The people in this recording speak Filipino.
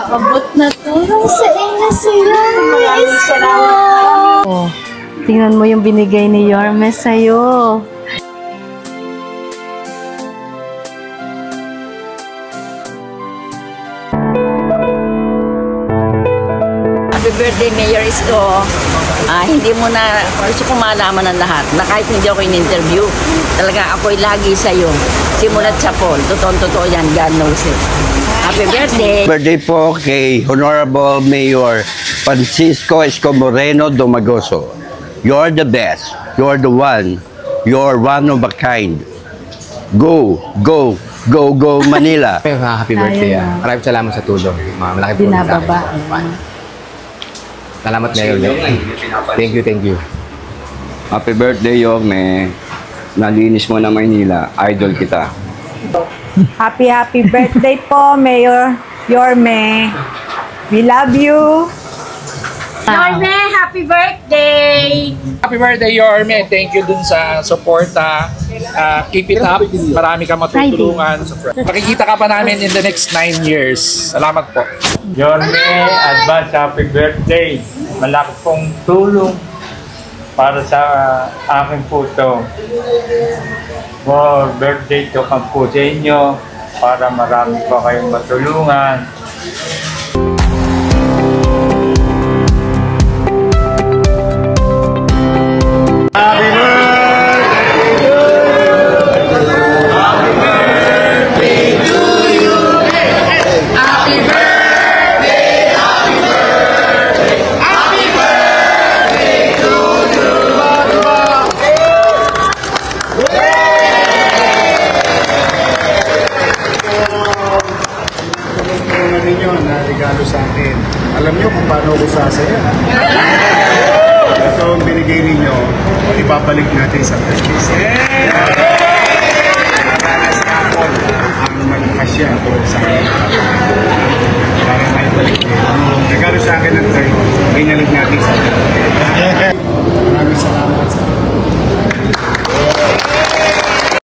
Abot na tulong sa inyo sila. Maraming salamat. Oh, tingnan mo yung binigay ni Yorme sa'yo. Happy birthday, Mayor Isko. Hindi mo na, gusto ko malaman ng lahat na kahit hindi ako in-interview, talaga ako'y lagi sa'yo. Simulat sa Paul. Totoo yan. God knows it. Happy birthday! Birthday po kay Honorable Mayor Francisco Isko Moreno Domagoso. You're the best. You're the one. You're one of a kind. Go, go, go, go, Manila. Happy birthday. Maraming salamat sa tulong. Malaki po sa akin. Salamat, Mayor. Thank you, thank you. Happy birthday, Yorme. Nalinis mo na Maynila. Idol kita. Happy birthday po, Mayor Yorme. We love you. Yorme, happy birthday! Happy birthday, Yorme. Thank you dun sa suporta. Keep it up. Marami ka matutulungan. Makikita ka pa namin in the next 9 years. Salamat po. Yorme, advance happy birthday. Malaki pong tulong para sa aking puto. More birthday to come po sa inyo para marami pa kayong matulungan. Ninyo na regalo sa akin. Alam niyo kung paano ako sasaya. Ito ang binigay ninyo, ibabalik natin sa purchase. Para sa Apple, ang magpasya ako sa akin. Para may balik. Regalo sa akin ng tayo, binalik natin sa purchase.